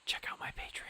check out my Patreon.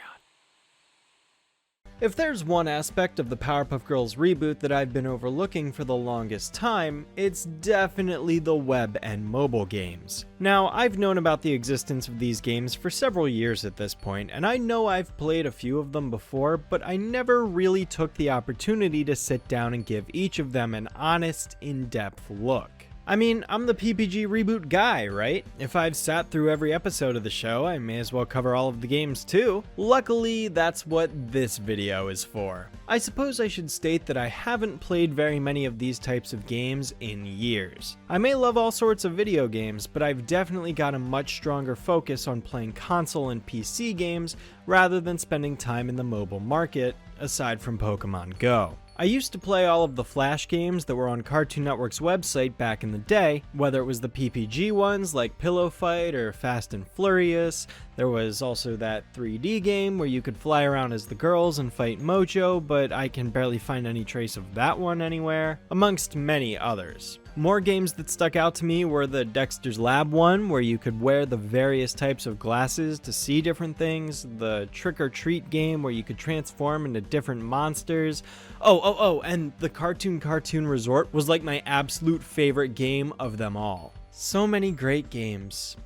If there's one aspect of the Powerpuff Girls reboot that I've been overlooking for the longest time, it's definitely the web and mobile games. Now, I've known about the existence of these games for several years at this point, and I know I've played a few of them before, but I never really took the opportunity to sit down and give each of them an honest, in-depth look. I mean, I'm the PPG reboot guy, right? If I've sat through every episode of the show, I may as well cover all of the games too. Luckily, that's what this video is for. I suppose I should state that I haven't played very many of these types of games in years. I may love all sorts of video games, but I've definitely got a much stronger focus on playing console and PC games rather than spending time in the mobile market, aside from Pokemon Go. I used to play all of the Flash games that were on Cartoon Network's website back in the day, whether it was the PPG ones like Pillow Fight or Fast and Furious. There was also that 3D game where you could fly around as the girls and fight Mojo, but I can barely find any trace of that one anywhere, amongst many others. More games that stuck out to me were the Dexter's Lab one, where you could wear the various types of glasses to see different things, the Trick or Treat game where you could transform into different monsters. And the Cartoon Resort was like my absolute favorite game of them all. So many great games.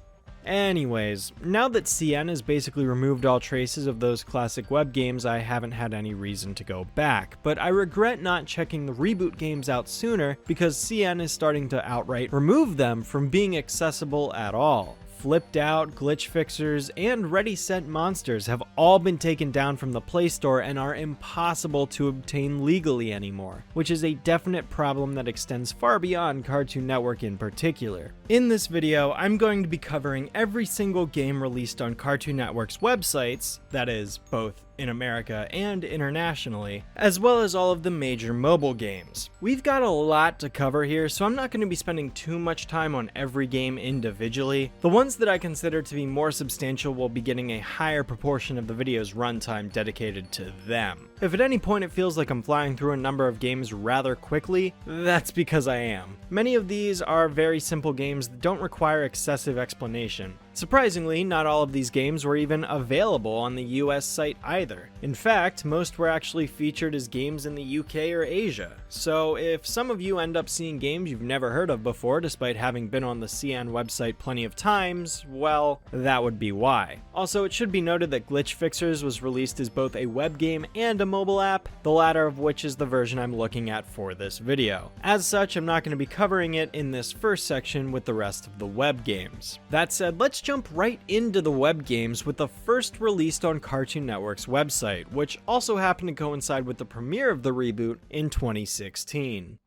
Anyways, now that CN has basically removed all traces of those classic web games, I haven't had any reason to go back, but I regret not checking the reboot games out sooner because CN is starting to outright remove them from being accessible at all. Flipped Out, Glitch Fixers, and Ready Set Monsters have all been taken down from the Play Store and are impossible to obtain legally anymore, which is a definite problem that extends far beyond Cartoon Network in particular. In this video, I'm going to be covering every single game released on Cartoon Network's websites, that is, both in America and internationally, as well as all of the major mobile games. We've got a lot to cover here, so I'm not going to be spending too much time on every game individually. The ones that I consider to be more substantial will be getting a higher proportion of the video's runtime dedicated to them. If at any point it feels like I'm flying through a number of games rather quickly, that's because I am. Many of these are very simple games that don't require excessive explanation. Surprisingly, not all of these games were even available on the US site either. In fact, most were actually featured as games in the UK or Asia. So if some of you end up seeing games you've never heard of before despite having been on the CN website plenty of times, well, that would be why. Also, it should be noted that Glitch Fixers was released as both a web game and a mobile app, the latter of which is the version I'm looking at for this video. As such, I'm not going to be covering it in this first section with the rest of the web games. That said, let's jump right into the web games with the first released on Cartoon Network's website, which also happened to coincide with the premiere of the reboot in 2016.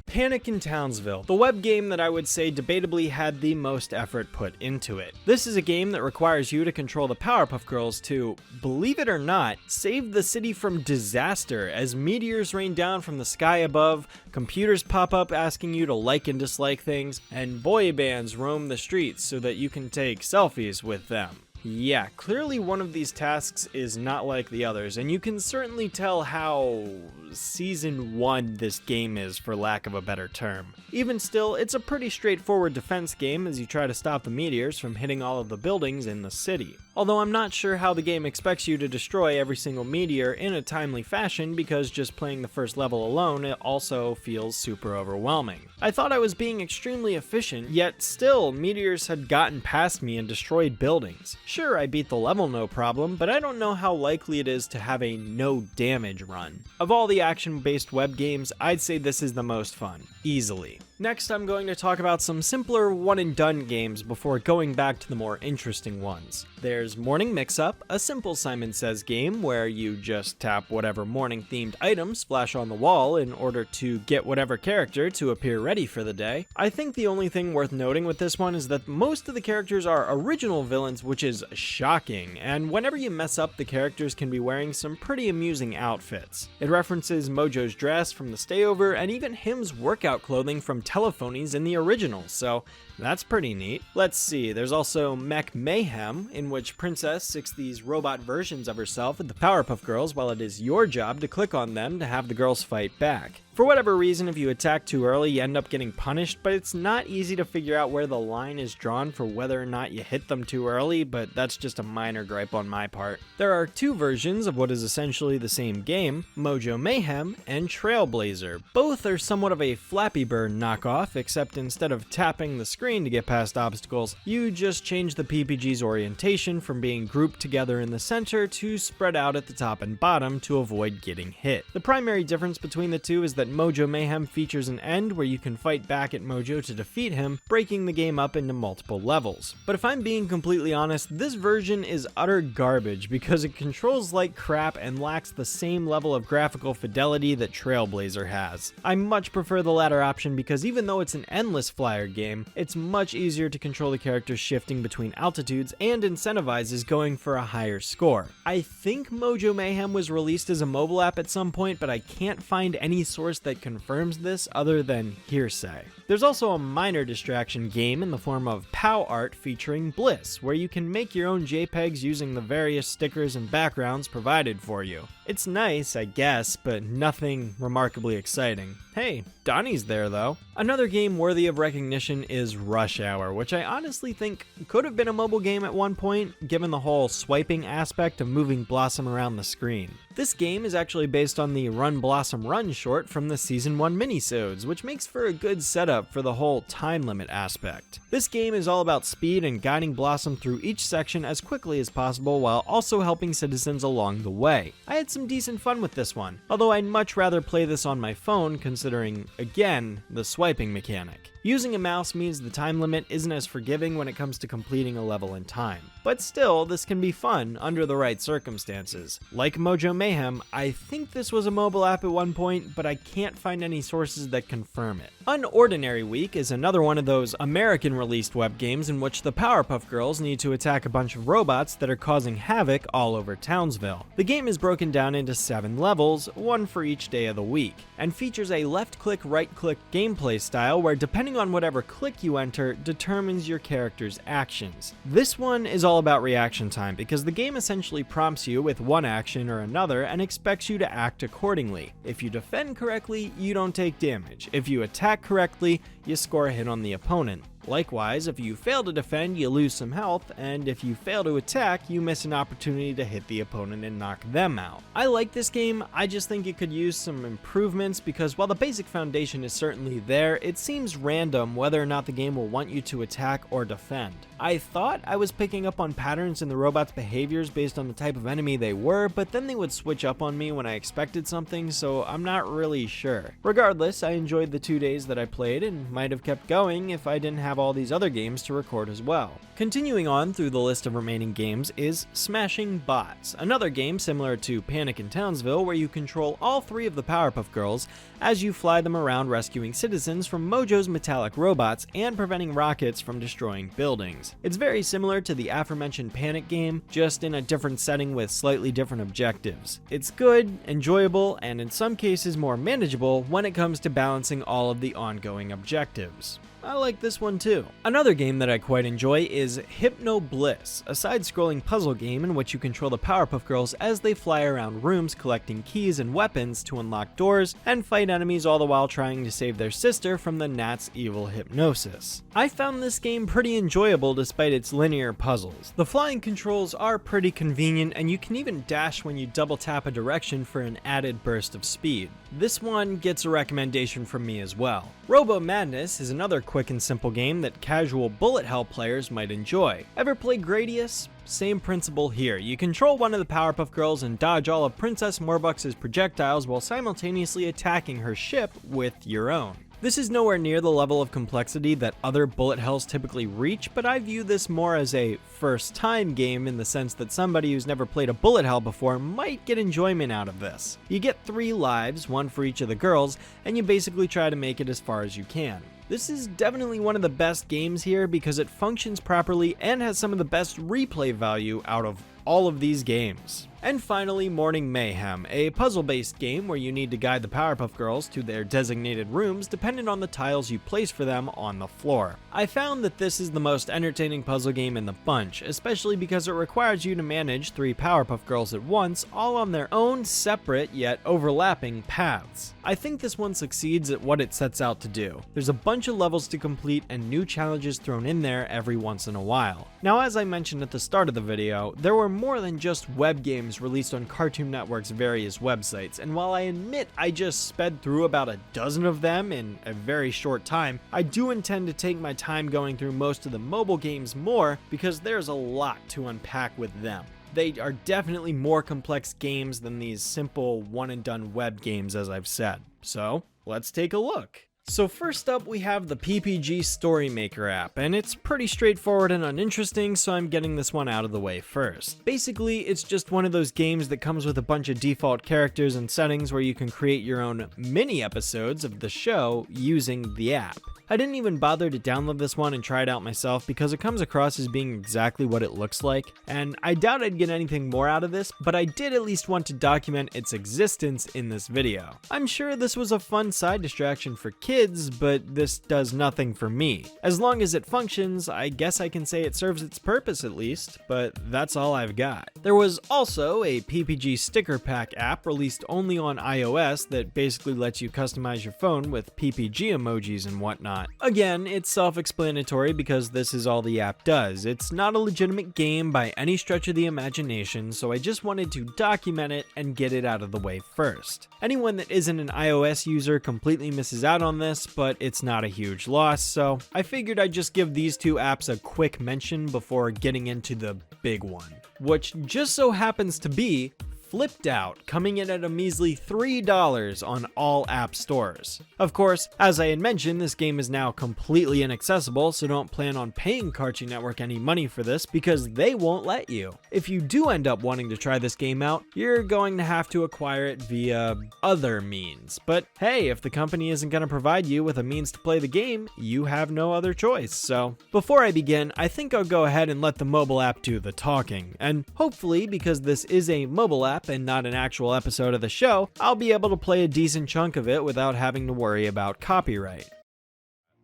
Panic in Townsville, the web game that I would say debatably had the most effort put into it. This is a game that requires you to control the Powerpuff Girls to, believe it or not, save the city from disaster as meteors rain down from the sky above, computers pop up asking you to like and dislike things, and boy bands roam the streets so that you can take selfies with them. Yeah, clearly one of these tasks is not like the others, and you can certainly tell how Season 1 this game is, for lack of a better term. Even still, it's a pretty straightforward defense game as you try to stop the meteors from hitting all of the buildings in the city. Although I'm not sure how the game expects you to destroy every single meteor in a timely fashion, because just playing the first level alone, it also feels super overwhelming. I thought I was being extremely efficient, yet still, meteors had gotten past me and destroyed buildings. Sure, I beat the level no problem, but I don't know how likely it is to have a no damage run. Of all the action-based web games, I'd say this is the most fun, easily. Next, I'm going to talk about some simpler one-and-done games before going back to the more interesting ones. There's Morning Mix-Up, a simple Simon Says game where you just tap whatever morning-themed items flash on the wall in order to get whatever character to appear ready for the day. I think the only thing worth noting with this one is that most of the characters are original villains, which is shocking, and whenever you mess up, the characters can be wearing some pretty amusing outfits. It references Mojo's dress from the Stayover and even him's workout clothing from telephonies in the original, so that's pretty neat. Let's see, there's also Mech Mayhem, in which Princess sticks these robot versions of herself at the Powerpuff Girls while it is your job to click on them to have the girls fight back. For whatever reason, if you attack too early, you end up getting punished, but it's not easy to figure out where the line is drawn for whether or not you hit them too early, but that's just a minor gripe on my part. There are two versions of what is essentially the same game, Mojo Mayhem and Trailblazer. Both are somewhat of a Flappy Bird knockoff, except instead of tapping the screen to get past obstacles, you just change the PPG's orientation from being grouped together in the center to spread out at the top and bottom to avoid getting hit. The primary difference between the two is that Mojo Mayhem features an end where you can fight back at Mojo to defeat him, breaking the game up into multiple levels. But if I'm being completely honest, this version is utter garbage because it controls like crap and lacks the same level of graphical fidelity that Trailblazer has. I much prefer the latter option because even though it's an endless flyer game, it's much easier to control the characters shifting between altitudes and incentivizes going for a higher score. I think Mojo Mayhem was released as a mobile app at some point, but I can't find any source that confirms this other than hearsay. There's also a minor distraction game in the form of POW art featuring Bliss, where you can make your own JPEGs using the various stickers and backgrounds provided for you. It's nice, I guess, but nothing remarkably exciting. Hey, Donnie's there though. Another game worthy of recognition is Rush Hour, which I honestly think could have been a mobile game at one point, given the whole swiping aspect of moving Blossom around the screen. This game is actually based on the Run Blossom Run short from the Season 1 minisodes, which makes for a good setup for the whole time limit aspect. This game is all about speed and guiding Blossom through each section as quickly as possible while also helping citizens along the way. I had some decent fun with this one, although I'd much rather play this on my phone considering, again, the swiping mechanic. Using a mouse means the time limit isn't as forgiving when it comes to completing a level in time. But still, this can be fun under the right circumstances. Like Mojo Mayhem, I think this was a mobile app at one point, but I can't find any sources that confirm it. Unordinary Week is another one of those American-released web games in which the Powerpuff Girls need to attack a bunch of robots that are causing havoc all over Townsville. The game is broken down into 7 levels, one for each day of the week, and features a left-click, right-click gameplay style where depending on whatever click you enter determines your character's actions. This one is all about reaction time because the game essentially prompts you with one action or another and expects you to act accordingly. If you defend correctly, you don't take damage. If you attack correctly, you score a hit on the opponent. Likewise, if you fail to defend, you lose some health, and if you fail to attack, you miss an opportunity to hit the opponent and knock them out. I like this game, I just think it could use some improvements because while the basic foundation is certainly there, it seems random whether or not the game will want you to attack or defend. I thought I was picking up on patterns in the robots' behaviors based on the type of enemy they were, but then they would switch up on me when I expected something, so I'm not really sure. Regardless, I enjoyed the 2 days that I played and might have kept going if I didn't have all these other games to record as well. Continuing on through the list of remaining games is Smashing Bots, another game similar to Panic in Townsville where you control all 3 of the Powerpuff Girls as you fly them around rescuing citizens from Mojo's metallic robots and preventing rockets from destroying buildings. It's very similar to the aforementioned Panic game, just in a different setting with slightly different objectives. It's good, enjoyable, and in some cases more manageable when it comes to balancing all of the ongoing objectives. I like this one too. Another game that I quite enjoy is Hypno Bliss, a side-scrolling puzzle game in which you control the Powerpuff Girls as they fly around rooms collecting keys and weapons to unlock doors and fight enemies all the while trying to save their sister from the Gnat's evil hypnosis. I found this game pretty enjoyable despite its linear puzzles. The flying controls are pretty convenient and you can even dash when you double tap a direction for an added burst of speed. This one gets a recommendation from me as well. Robo Madness is another quick and simple game that casual bullet hell players might enjoy. Ever play Gradius? Same principle here. You control one of the Powerpuff Girls and dodge all of Princess Morbux's projectiles while simultaneously attacking her ship with your own. This is nowhere near the level of complexity that other bullet hells typically reach, but I view this more as a first-time game in the sense that somebody who's never played a bullet hell before might get enjoyment out of this. You get 3 lives, one for each of the girls, and you basically try to make it as far as you can. This is definitely one of the best games here because it functions properly and has some of the best replay value out of all of these games. And finally, Morning Mayhem, a puzzle-based game where you need to guide the Powerpuff Girls to their designated rooms depending on the tiles you place for them on the floor. I found that this is the most entertaining puzzle game in the bunch, especially because it requires you to manage 3 Powerpuff Girls at once, all on their own separate yet overlapping paths. I think this one succeeds at what it sets out to do. There's a bunch of levels to complete and new challenges thrown in there every once in a while. Now, as I mentioned at the start of the video, there were more than just web games released on Cartoon Network's various websites, and while I admit I just sped through about a dozen of them in a very short time, I do intend to take my time going through most of the mobile games more because there's a lot to unpack with them. They are definitely more complex games than these simple one-and-done web games, as I've said. So, let's take a look. So first up, we have the PPG Story Maker app, and it's pretty straightforward and uninteresting, so I'm getting this one out of the way first. Basically, it's just one of those games that comes with a bunch of default characters and settings where you can create your own mini episodes of the show using the app. I didn't even bother to download this one and try it out myself because it comes across as being exactly what it looks like, and I doubt I'd get anything more out of this, but I did at least want to document its existence in this video. I'm sure this was a fun side distraction for kids, but this does nothing for me. As long as it functions, I guess I can say it serves its purpose at least, but that's all I've got. There was also a PPG sticker pack app released only on iOS that basically lets you customize your phone with PPG emojis and whatnot. Again, it's self-explanatory because this is all the app does. It's not a legitimate game by any stretch of the imagination, so I just wanted to document it and get it out of the way first. Anyone that isn't an iOS user completely misses out on this, but it's not a huge loss, so I figured I'd just give these two apps a quick mention before getting into the big one, which just so happens to be Flipped Out, coming in at a measly $3 on all app stores. Of course, as I had mentioned, this game is now completely inaccessible, so don't plan on paying Cartoon Network any money for this because they won't let you. If you do end up wanting to try this game out, you're going to have to acquire it via other means. But hey, if the company isn't going to provide you with a means to play the game, you have no other choice. So before I begin, I think I'll go ahead and let the mobile app do the talking. And hopefully, because this is a mobile app and not an actual episode of the show, I'll be able to play a decent chunk of it without having to worry about copyright.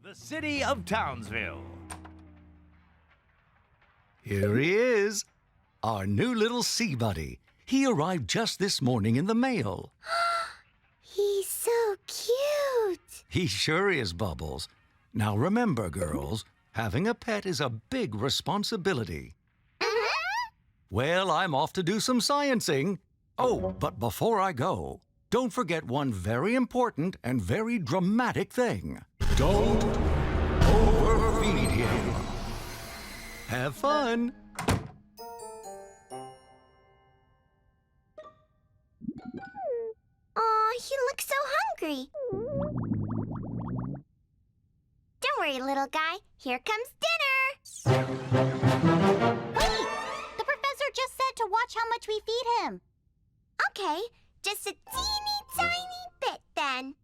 The city of Townsville. Here he is, our new little sea buddy. He arrived just this morning in the mail. He's so cute. He sure is, Bubbles. Now remember, girls, having a pet is a big responsibility. Well, I'm off to do some sciencing. Oh, but before I go, don't forget one very important and very dramatic thing. Don't overfeed him. Have fun. Aw, he looks so hungry. Don't worry, little guy. Here comes dinner. Wait! The professor just said to watch how much we feed him. Okay, just a teeny tiny bit then.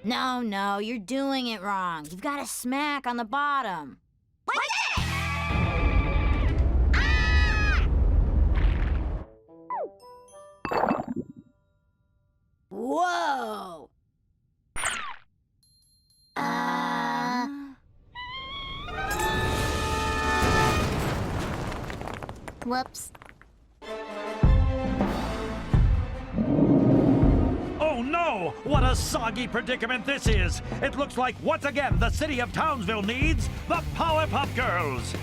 No, you're doing it wrong. You've got to smack on the bottom. Like that! Ah! Whoa! Whoops. Oh no! What a soggy predicament this is! It looks like, once again, the city of Townsville needs the Powerpuff Girls!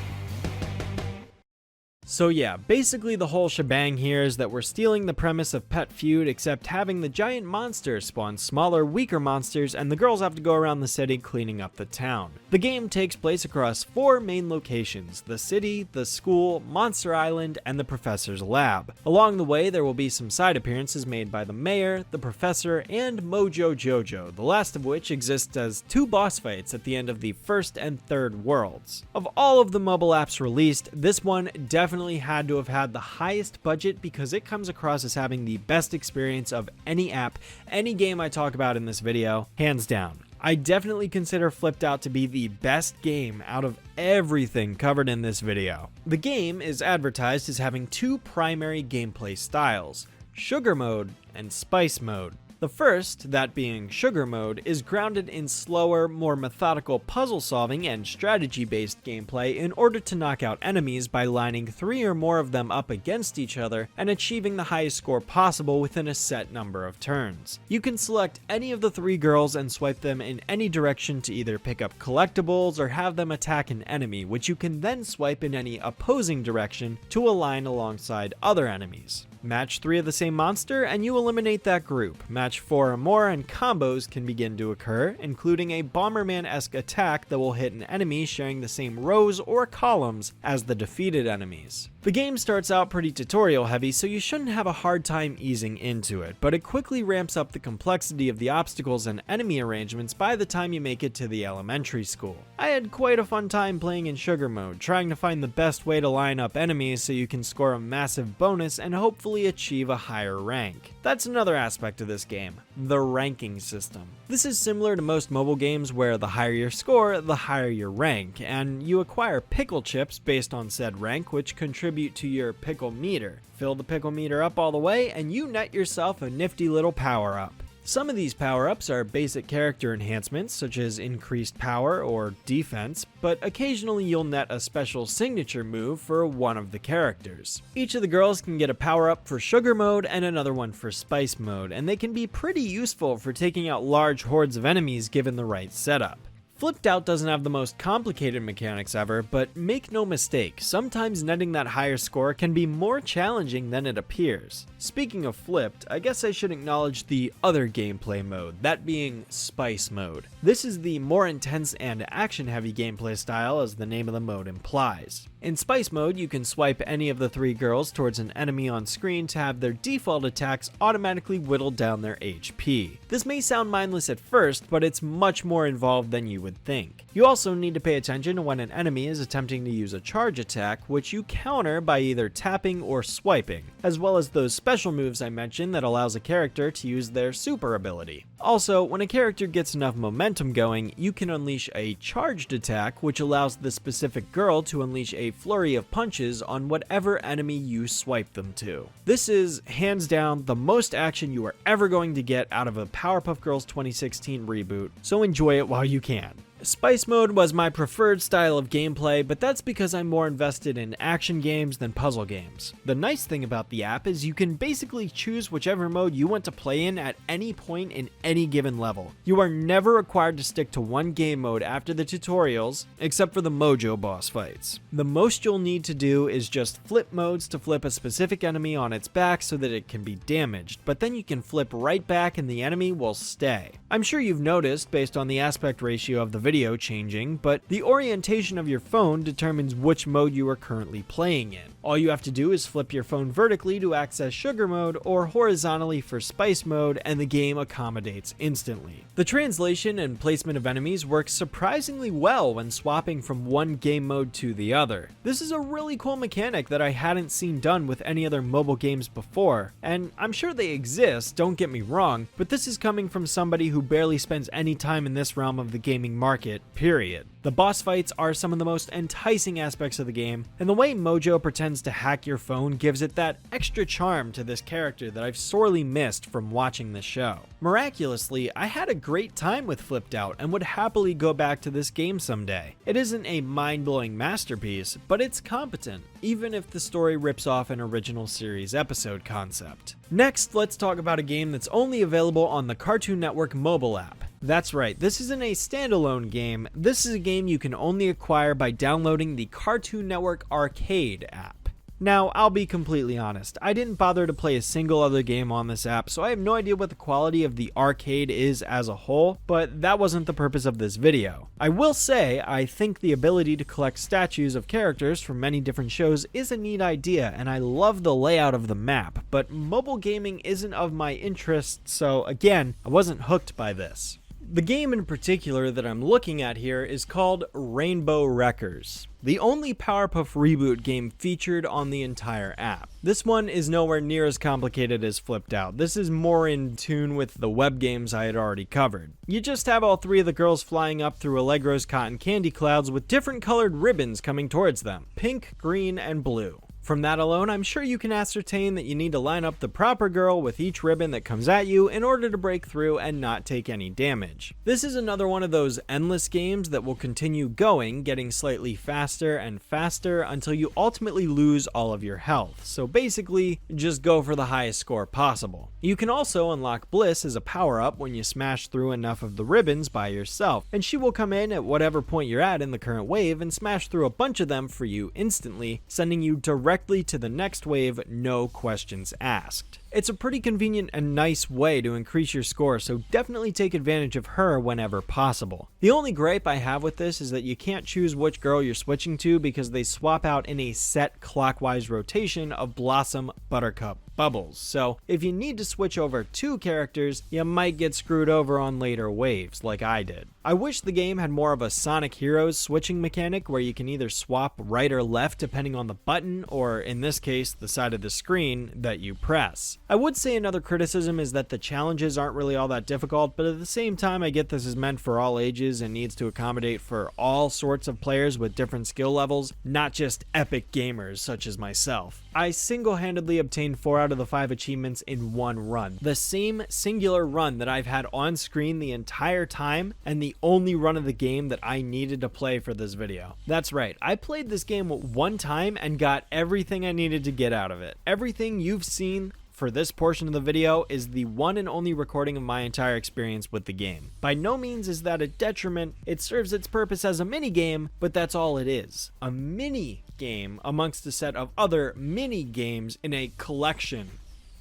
So yeah, basically the whole shebang here is that we're stealing the premise of Pet Feud, except having the giant monster spawn smaller, weaker monsters, and the girls have to go around the city cleaning up the town. The game takes place across 4 main locations: the city, the school, Monster Island, and the professor's lab. Along the way, there will be some side appearances made by the mayor, the professor, and Mojo Jojo, the last of which exists as 2 boss fights at the end of the first and third worlds. Of all of the mobile apps released, this one definitely definitely had to have had the highest budget because it comes across as having the best experience of any app, any game I talk about in this video, hands down. I definitely consider Flipped Out to be the best game out of everything covered in this video. The game is advertised as having two primary gameplay styles, Sugar Mode and Spice Mode. The first, that being Sugar Mode, is grounded in slower, more methodical puzzle solving and strategy-based gameplay in order to knock out enemies by lining 3 or more of them up against each other and achieving the highest score possible within a set number of turns. You can select any of the 3 girls and swipe them in any direction to either pick up collectibles or have them attack an enemy, which you can then swipe in any opposing direction to align alongside other enemies. Match 3 of the same monster and you eliminate that group. Match 4 or more and combos can begin to occur, including a Bomberman-esque attack that will hit an enemy sharing the same rows or columns as the defeated enemies. The game starts out pretty tutorial heavy, so you shouldn't have a hard time easing into it, but it quickly ramps up the complexity of the obstacles and enemy arrangements by the time you make it to the elementary school. I had quite a fun time playing in Sugar Mode, trying to find the best way to line up enemies so you can score a massive bonus and hopefully achieve a higher rank. That's another aspect of this game, the ranking system. This is similar to most mobile games where the higher your score, the higher your rank, and you acquire pickle chips based on said rank, which contribute to your pickle meter. Fill the pickle meter up all the way and you net yourself a nifty little power up. Some of these power-ups are basic character enhancements such as increased power or defense, but occasionally you'll net a special signature move for one of the characters. Each of the girls can get a power-up for Sugar Mode and another one for Spice Mode, and they can be pretty useful for taking out large hordes of enemies given the right setup. Flipped Out doesn't have the most complicated mechanics ever, but make no mistake, sometimes netting that higher score can be more challenging than it appears. Speaking of flipped, I guess I should acknowledge the other gameplay mode, that being Spice Mode. This is the more intense and action-heavy gameplay style as the name of the mode implies. In Spice Mode, you can swipe any of the 3 girls towards an enemy on screen to have their default attacks automatically whittle down their HP. This may sound mindless at first, but it's much more involved than you would think. You also need to pay attention to when an enemy is attempting to use a charge attack, which you counter by either tapping or swiping, as well as those special moves I mentioned that allows a character to use their super ability. Also, when a character gets enough momentum going, you can unleash a charged attack, which allows the specific girl to unleash a flurry of punches on whatever enemy you swipe them to. This is, hands down, the most action you are ever going to get out of a Powerpuff Girls 2016 reboot, so enjoy it while you can. Spice Mode was my preferred style of gameplay, but that's because I'm more invested in action games than puzzle games. The nice thing about the app is you can basically choose whichever mode you want to play in at any point in any given level. You are never required to stick to one game mode after the tutorials, except for the Mojo boss fights. The most you'll need to do is just flip modes to flip a specific enemy on its back so that it can be damaged, but then you can flip right back and the enemy will stay. I'm sure you've noticed, based on the aspect ratio of the video changing, but the orientation of your phone determines which mode you are currently playing in. All you have to do is flip your phone vertically to access Sugar Mode or horizontally for Spice Mode, and the game accommodates instantly. The translation and placement of enemies works surprisingly well when swapping from one game mode to the other. This is a really cool mechanic that I hadn't seen done with any other mobile games before, and I'm sure they exist, don't get me wrong, but this is coming from somebody who barely spends any time in this realm of the gaming market, period. The boss fights are some of the most enticing aspects of the game, and the way Mojo pretends to hack your phone gives it that extra charm to this character that I've sorely missed from watching the show. Miraculously, I had a great time with Flipped Out and would happily go back to this game someday. It isn't a mind-blowing masterpiece, but it's competent, even if the story rips off an original series episode concept. Next, let's talk about a game that's only available on the Cartoon Network mobile app. That's right, this isn't a standalone game, this is a game you can only acquire by downloading the Cartoon Network Arcade app. Now, I'll be completely honest, I didn't bother to play a single other game on this app, so I have no idea what the quality of the arcade is as a whole, but that wasn't the purpose of this video. I will say, I think the ability to collect statues of characters from many different shows is a neat idea, and I love the layout of the map, but mobile gaming isn't of my interest, so again, I wasn't hooked by this. The game in particular that I'm looking at here is called Rainbow Wreckers, the only Powerpuff Reboot game featured on the entire app. This one is nowhere near as complicated as Flipped Out. This is more in tune with the web games I had already covered. You just have all three of the girls flying up through Allegro's cotton candy clouds with different colored ribbons coming towards them: pink, green, and blue. From that alone, I'm sure you can ascertain that you need to line up the proper girl with each ribbon that comes at you in order to break through and not take any damage. This is another one of those endless games that will continue going, getting slightly faster and faster until you ultimately lose all of your health. So basically, just go for the highest score possible. You can also unlock Bliss as a power-up when you smash through enough of the ribbons by yourself, and she will come in at whatever point you're at in the current wave and smash through a bunch of them for you instantly, sending you directly to the next wave, no questions asked. It's a pretty convenient and nice way to increase your score, so definitely take advantage of her whenever possible. The only gripe I have with this is that you can't choose which girl you're switching to because they swap out in a set clockwise rotation of Blossom, Buttercup, Bubbles. So if you need to switch over two characters, you might get screwed over on later waves like I did. I wish the game had more of a Sonic Heroes switching mechanic where you can either swap right or left depending on the button, or in this case, the side of the screen that you press. I would say another criticism is that the challenges aren't really all that difficult, but at the same time I get this is meant for all ages and needs to accommodate for all sorts of players with different skill levels, not just epic gamers such as myself. I single-handedly obtained 4 out of the 5 achievements in one run. The same singular run that I've had on screen the entire time, and the only run of the game that I needed to play for this video. That's right, I played this game one time and got everything I needed to get out of it. Everything you've seen for this portion of the video is the one and only recording of my entire experience with the game. By no means is that a detriment, it serves its purpose as a mini game, but that's all it is. A mini game amongst a set of other mini games in a collection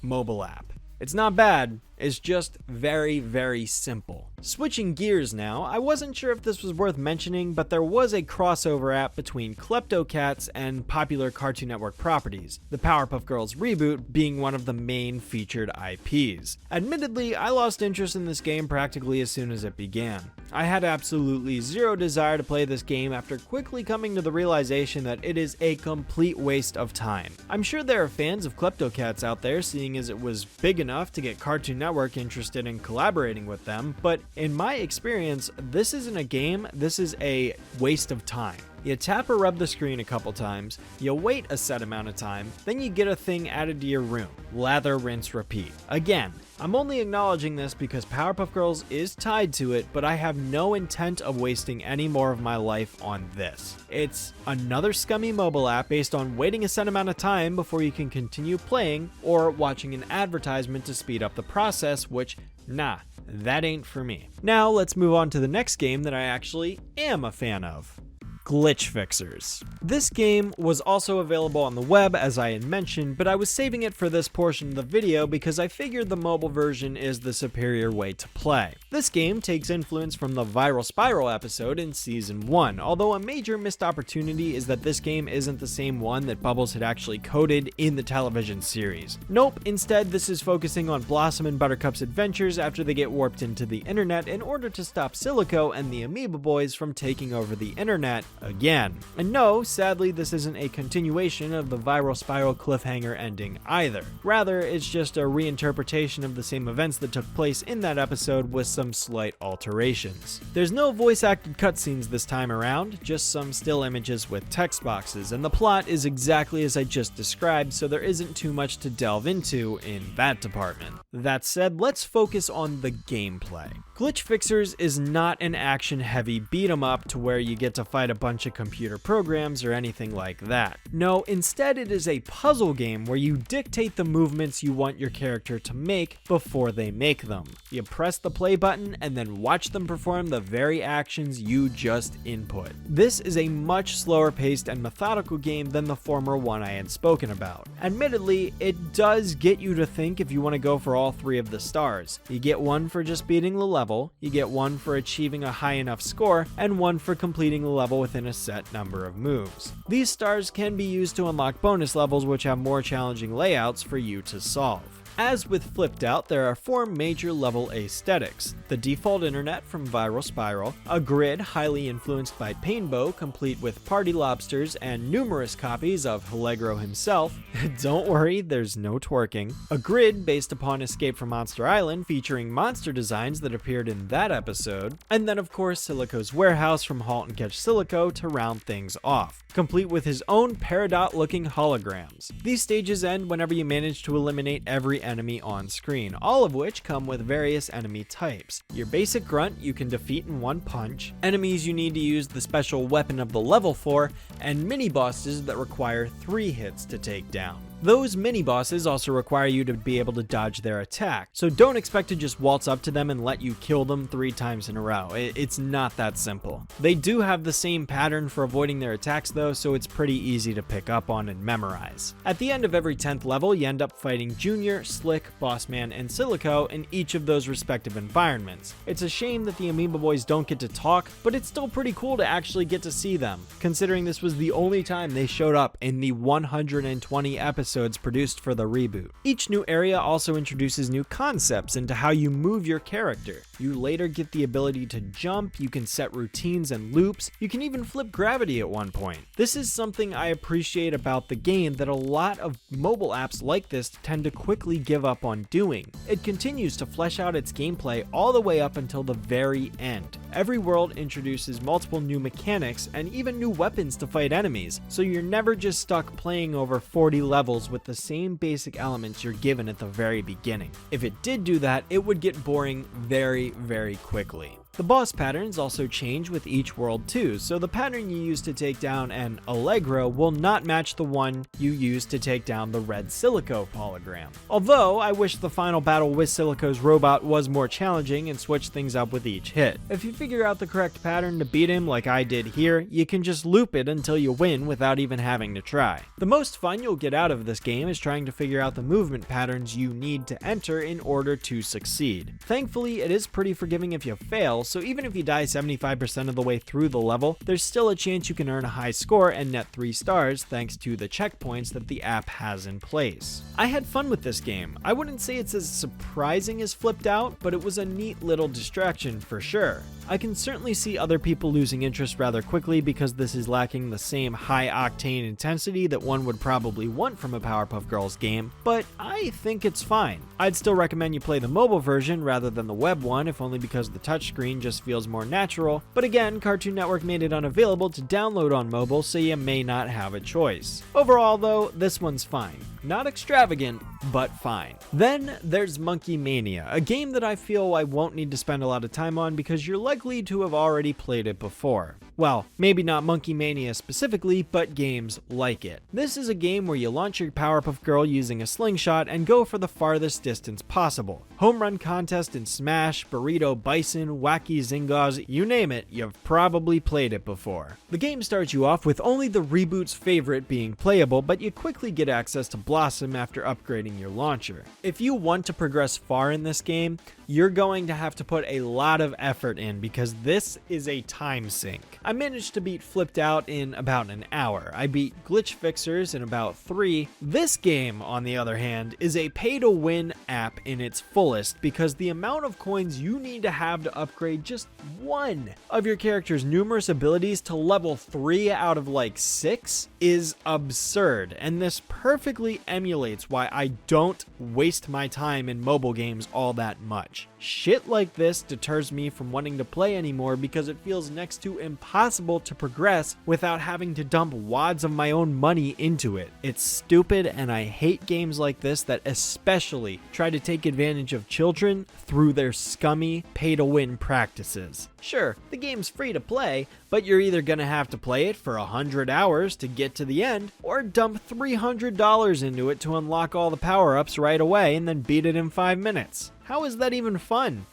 mobile app. It's not bad, it's just very, very simple. Switching gears now, I wasn't sure if this was worth mentioning, but there was a crossover app between Kleptocats and popular Cartoon Network properties, the Powerpuff Girls reboot being one of the main featured IPs. Admittedly, I lost interest in this game practically as soon as it began. I had absolutely zero desire to play this game after quickly coming to the realization that it is a complete waste of time. I'm sure there are fans of Kleptocats out there, seeing as it was big enough to get Cartoon Network interested in collaborating with them, but in my experience, this isn't a game, this is a waste of time. You tap or rub the screen a couple times, you wait a set amount of time, then you get a thing added to your room. Lather, rinse, repeat. Again, I'm only acknowledging this because Powerpuff Girls is tied to it, but I have no intent of wasting any more of my life on this. It's another scummy mobile app based on waiting a set amount of time before you can continue playing, or watching an advertisement to speed up the process, which, nah, that ain't for me. Now let's move on to the next game that I actually am a fan of. Glitch Fixers. This game was also available on the web, as I had mentioned, but I was saving it for this portion of the video because I figured the mobile version is the superior way to play. This game takes influence from the Viral Spiral episode in Season 1, although a major missed opportunity is that this game isn't the same one that Bubbles had actually coded in the television series. Nope, instead this is focusing on Blossom and Buttercup's adventures after they get warped into the internet in order to stop Silico and the Amoeba Boys from taking over the internet again. And no, sadly, this isn't a continuation of the Viral Spiral cliffhanger ending either. Rather, it's just a reinterpretation of the same events that took place in that episode with some slight alterations. There's no voice-acted cutscenes this time around, just some still images with text boxes, and the plot is exactly as I just described, so there isn't too much to delve into in that department. That said, let's focus on the gameplay. Glitch Fixers is not an action-heavy beat-em-up to where you get to fight a bunch of computer programs or anything like that. No, instead it is a puzzle game where you dictate the movements you want your character to make before they make them. You press the play button and then watch them perform the very actions you just input. This is a much slower paced and methodical game than the former one I had spoken about. Admittedly, it does get you to think if you want to go for all 3 of the stars. You get 1 for just beating the level, you get 1 for achieving a high enough score, and 1 for completing the level within a set number of moves. These stars can be used to unlock bonus levels which have more challenging layouts for you to solve. As with Flipped Out, there are 4 major level aesthetics: the default internet from Viral Spiral, a grid highly influenced by Painbow, complete with party lobsters and numerous copies of Allegro himself. Don't worry, there's no twerking. A grid based upon Escape from Monster Island, featuring monster designs that appeared in that episode, and then of course Silico's Warehouse from Halt and Catch Silico to round things off, complete with his own Peridot-looking holograms. These stages end whenever you manage to eliminate every enemy on screen, all of which come with various enemy types. Your basic grunt you can defeat in one punch, enemies you need to use the special weapon of the level for, and mini-bosses that require 3 hits to take down. Those mini-bosses also require you to be able to dodge their attack, so don't expect to just waltz up to them and let you kill them 3 times in a row. It's not that simple. They do have the same pattern for avoiding their attacks though, so it's pretty easy to pick up on and memorize. At the end of every 10th level, you end up fighting Junior, Slick, Bossman, and Silico in each of those respective environments. It's a shame that the Amoeba Boys don't get to talk, but it's still pretty cool to actually get to see them, considering this was the only time they showed up in the 120 episodes produced for the reboot. Each new area also introduces new concepts into how you move your character. You later get the ability to jump, you can set routines and loops, you can even flip gravity at one point. This is something I appreciate about the game that a lot of mobile apps like this tend to quickly give up on doing. It continues to flesh out its gameplay all the way up until the very end. Every world introduces multiple new mechanics and even new weapons to fight enemies, so you're never just stuck playing over 40 levels with the same basic elements you're given at the very beginning. If it did do that, it would get boring very, very quickly. The boss patterns also change with each world too, so the pattern you use to take down an Allegro will not match the one you use to take down the red Silico hologram. Although, I wish the final battle with Silico's robot was more challenging and switched things up with each hit. If you figure out the correct pattern to beat him like I did here, you can just loop it until you win without even having to try. The most fun you'll get out of this game is trying to figure out the movement patterns you need to enter in order to succeed. Thankfully, it is pretty forgiving if you fail, so even if you die 75% of the way through the level, there's still a chance you can earn a high score and net 3 stars thanks to the checkpoints that the app has in place. I had fun with this game. I wouldn't say it's as surprising as Flipped Out, but it was a neat little distraction for sure. I can certainly see other people losing interest rather quickly because this is lacking the same high-octane intensity that one would probably want from a Powerpuff Girls game, but I think it's fine. I'd still recommend you play the mobile version rather than the web one, if only because the touchscreen just feels more natural, but again, Cartoon Network made it unavailable to download on mobile, so you may not have a choice. Overall though, this one's fine. Not extravagant, but fine. Then there's Monkey Mania, a game that I feel I won't need to spend a lot of time on because you're likely to have already played it before. Well, maybe not Monkey Mania specifically, but games like it. This is a game where you launch your Powerpuff Girl using a slingshot and go for the farthest distance possible. Home run contest in Smash, Burrito Bison, Wacky Zingas, you name it, you've probably played it before. The game starts you off with only the reboot's favorite being playable, but you quickly get access to Blossom after upgrading your launcher. If you want to progress far in this game, you're going to have to put a lot of effort in because this is a time sink. I managed to beat Flipped Out in about an hour. I beat Glitch Fixers in about 3. This game, on the other hand, is a pay-to-win app in its fullest because the amount of coins you need to have to upgrade just one of your character's numerous abilities to level 3 out of like 6 is absurd, and this perfectly emulates why I don't waste my time in mobile games all that much. Shit like this deters me from wanting to play anymore because it feels next to impossible to progress without having to dump wads of my own money into it. It's stupid, and I hate games like this that especially try to take advantage of children through their scummy pay-to-win practices. Sure, the game's free to play, but you're either gonna have to play it for 100 hours to get to the end, or dump $300 into it to unlock all the power-ups right away and then beat it in 5 minutes. How is that even fun?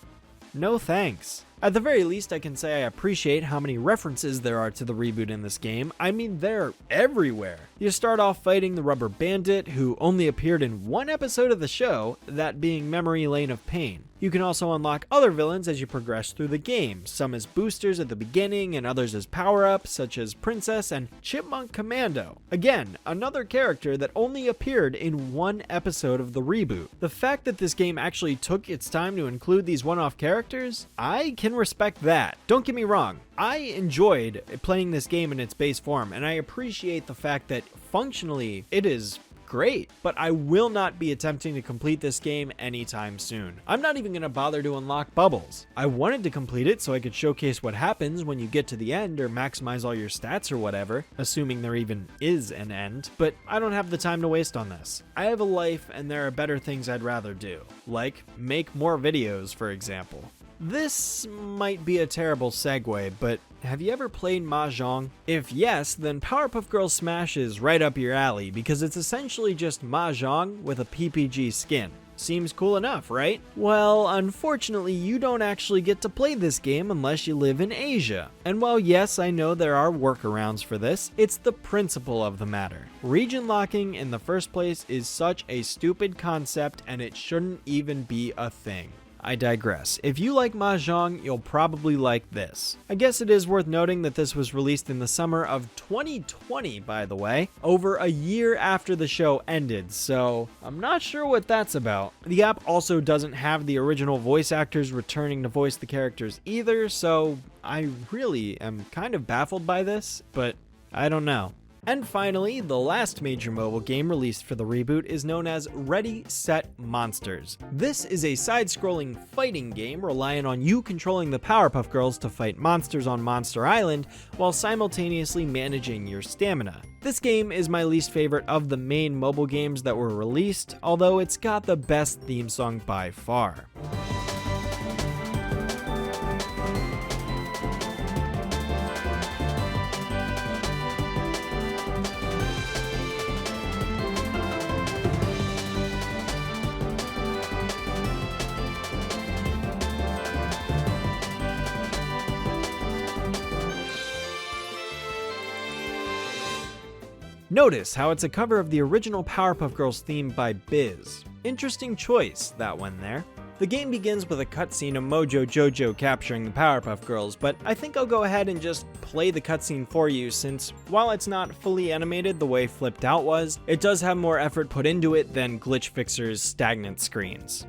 No thanks. At the very least, I can say I appreciate how many references there are to the reboot in this game. I mean, they're everywhere. You start off fighting the Rubber Bandit, who only appeared in one episode of the show, that being Memory Lane of Pain. You can also unlock other villains as you progress through the game, some as boosters at the beginning and others as power-ups, such as Princess and Chipmunk Commando. Again, another character that only appeared in one episode of the reboot. The fact that this game actually took its time to include these one-off characters, I can respect that. Don't get me wrong, I enjoyed playing this game in its base form, and I appreciate the fact that functionally it is great, but I will not be attempting to complete this game anytime soon. I'm not even going to bother to unlock Bubbles. I wanted to complete it so I could showcase what happens when you get to the end or maximize all your stats or whatever, assuming there even is an end, but I don't have the time to waste on this. I have a life and there are better things I'd rather do, like make more videos, for example. This might be a terrible segue, but have you ever played Mahjong? If yes, then Powerpuff Girls Smash is right up your alley because it's essentially just Mahjong with a PPG skin. Seems cool enough, right? Well, unfortunately, you don't actually get to play this game unless you live in Asia. And while yes, I know there are workarounds for this, it's the principle of the matter. Region locking in the first place is such a stupid concept and it shouldn't even be a thing. I digress. If you like Mahjong, you'll probably like this. I guess it is worth noting that this was released in the summer of 2020, by the way, over a year after the show ended, so I'm not sure what that's about. The app also doesn't have the original voice actors returning to voice the characters either, so I really am kind of baffled by this, but I don't know. And finally, the last major mobile game released for the reboot is known as Ready, Set, Monsters. This is a side-scrolling fighting game relying on you controlling the Powerpuff Girls to fight monsters on Monster Island while simultaneously managing your stamina. This game is my least favorite of the main mobile games that were released, although it's got the best theme song by far. Notice how it's a cover of the original Powerpuff Girls theme by Biz. Interesting choice, that one there. The game begins with a cutscene of Mojo Jojo capturing the Powerpuff Girls, but I think I'll go ahead and just play the cutscene for you since, while it's not fully animated the way Flipped Out was, it does have more effort put into it than Glitch Fixer's stagnant screens.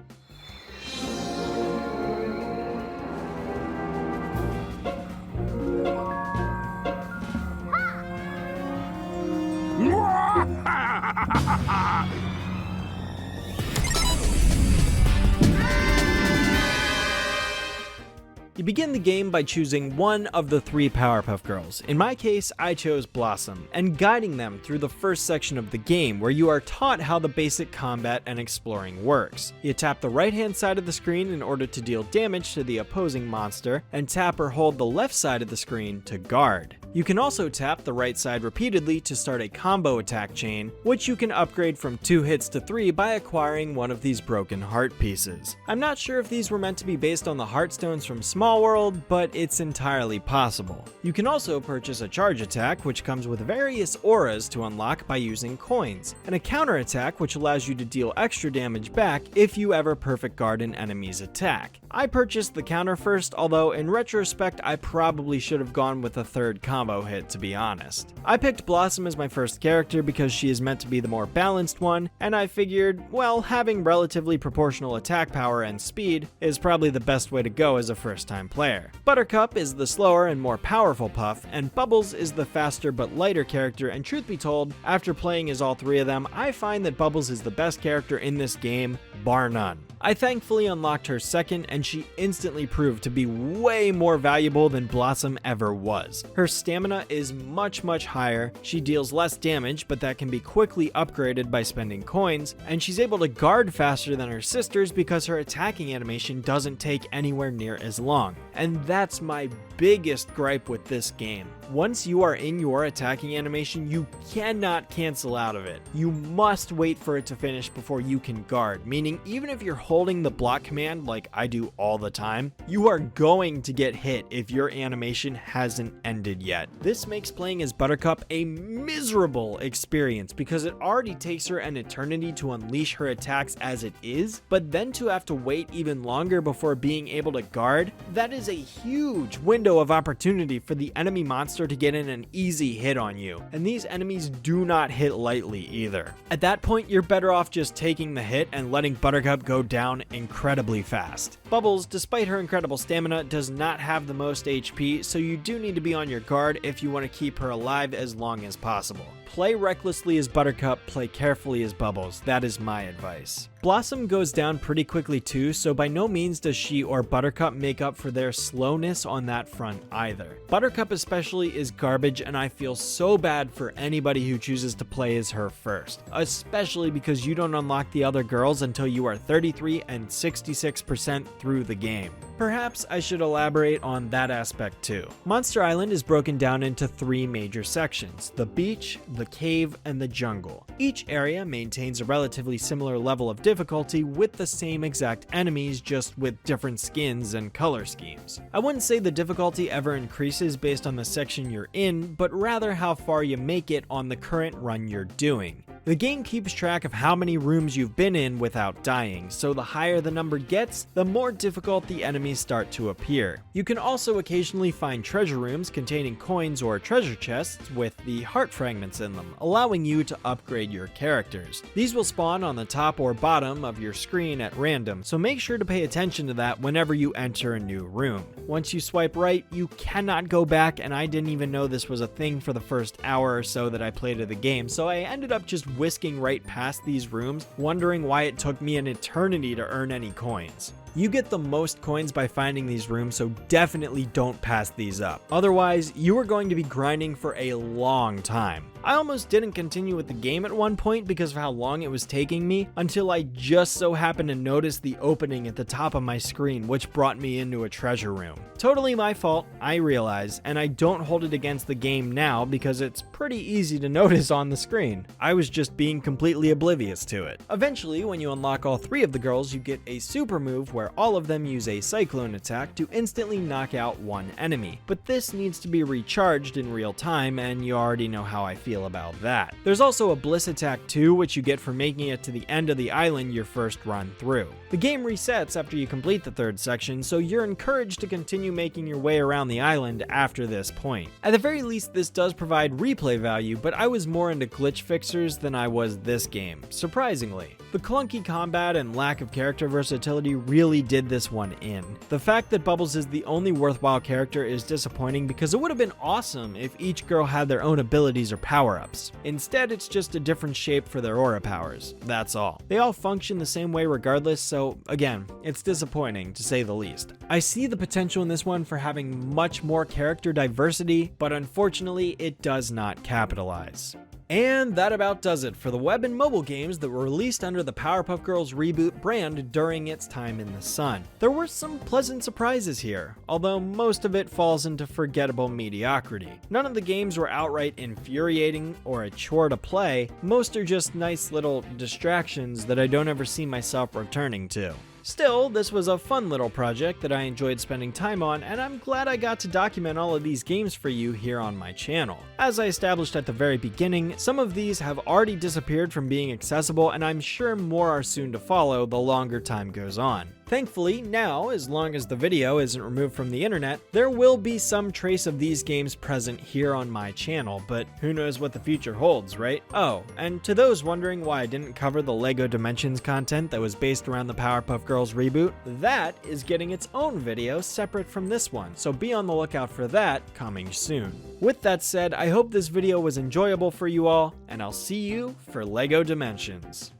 You begin the game by choosing one of the three Powerpuff Girls. In my case, I chose Blossom, and guiding them through the first section of the game where you are taught how the basic combat and exploring works. You tap the right-hand side of the screen in order to deal damage to the opposing monster, and tap or hold the left side of the screen to guard. You can also tap the right side repeatedly to start a combo attack chain, which you can upgrade from 2 hits to 3 by acquiring one of these broken heart pieces. I'm not sure if these were meant to be based on the Heartstones from Small World, but it's entirely possible. You can also purchase a charge attack, which comes with various auras to unlock by using coins, and a counter attack which allows you to deal extra damage back if you ever perfect guard an enemy's attack. I purchased the counter first, although in retrospect I probably should have gone with a third combo hit, to be honest. I picked Blossom as my first character because she is meant to be the more balanced one, and I figured, well, having relatively proportional attack power and speed is probably the best way to go as a first-time player. Buttercup is the slower and more powerful Puff, and Bubbles is the faster but lighter character, and truth be told, after playing as all three of them, I find that Bubbles is the best character in this game, bar none. I thankfully unlocked her second, and she instantly proved to be way more valuable than Blossom ever was. Her stamina is much higher, she deals less damage, but that can be quickly upgraded by spending coins, and she's able to guard faster than her sisters because her attacking animation doesn't take anywhere near as long. And that's my biggest gripe with this game. Once you are in your attacking animation, you cannot cancel out of it. You must wait for it to finish before you can guard, meaning even if you're holding the block command like I do all the time, you are going to get hit if your animation hasn't ended yet. This makes playing as Buttercup a miserable experience because it already takes her an eternity to unleash her attacks as it is, but then to have to wait even longer before being able to guard, that is a huge window of opportunity for the enemy monster to get in an easy hit on you, and these enemies do not hit lightly either. At that point, you're better off just taking the hit and letting Buttercup go down incredibly fast. Bubbles, despite her incredible stamina, does not have the most HP, so you do need to be on your guard if you want to keep her alive as long as possible. Play recklessly as Buttercup, play carefully as Bubbles. That is my advice. Blossom goes down pretty quickly too, so by no means does she or Buttercup make up for their slowness on that front either. Buttercup especially is garbage, and I feel so bad for anybody who chooses to play as her first, especially because you don't unlock the other girls until you are 33 and 66% through the game. Perhaps I should elaborate on that aspect too. Monster Island is broken down into 3 major sections: the beach, the cave, and the jungle. Each area maintains a relatively similar level of difficulty with the same exact enemies, just with different skins and color schemes. I wouldn't say the difficulty ever increases based on the section you're in, but rather how far you make it on the current run you're doing. The game keeps track of how many rooms you've been in without dying, so the higher the number gets, the more difficult the enemies start to appear. You can also occasionally find treasure rooms containing coins or treasure chests with the heart fragments in them, allowing you to upgrade your characters. These will spawn on the top or bottom of your screen at random, so make sure to pay attention to that whenever you enter a new room. Once you swipe right, you cannot go back, and I didn't even know this was a thing for the first hour or so that I played of the game, so I ended up just whisking right past these rooms, wondering why it took me an eternity to earn any coins. You get the most coins by finding these rooms, so definitely don't pass these up. Otherwise, you are going to be grinding for a long time. I almost didn't continue with the game at one point because of how long it was taking me, until I just so happened to notice the opening at the top of my screen, which brought me into a treasure room. Totally my fault, I realize, and I don't hold it against the game now because it's pretty easy to notice on the screen. I was just being completely oblivious to it. Eventually, when you unlock all 3 of the girls, you get a super move where all of them use a cyclone attack to instantly knock out one enemy, but this needs to be recharged in real time, and you already know how I feel about that. There's also a bliss attack too, which you get for making it to the end of the island your first run through. The game resets after you complete the 3rd section, so you're encouraged to continue making your way around the island after this point. At the very least, this does provide replay value, but I was more into glitch fixers than I was this game, surprisingly. The clunky combat and lack of character versatility really did this one in. The fact that Bubbles is the only worthwhile character is disappointing because it would have been awesome if each girl had their own abilities or power-ups. Instead, it's just a different shape for their aura powers, that's all. They all function the same way regardless, so again, it's disappointing to say the least. I see the potential in this one for having much more character diversity, but unfortunately, it does not capitalize. And that about does it for the web and mobile games that were released under the Powerpuff Girls Reboot brand during its time in the sun. There were some pleasant surprises here, although most of it falls into forgettable mediocrity. None of the games were outright infuriating or a chore to play, most are just nice little distractions that I don't ever see myself returning to. Still, this was a fun little project that I enjoyed spending time on, and I'm glad I got to document all of these games for you here on my channel. As I established at the very beginning, some of these have already disappeared from being accessible, and I'm sure more are soon to follow the longer time goes on. Thankfully, now, as long as the video isn't removed from the internet, there will be some trace of these games present here on my channel, but who knows what the future holds, right? Oh, and to those wondering why I didn't cover the LEGO Dimensions content that was based around the Powerpuff Girls reboot, that is getting its own video separate from this one, so be on the lookout for that coming soon. With that said, I hope this video was enjoyable for you all, and I'll see you for LEGO Dimensions.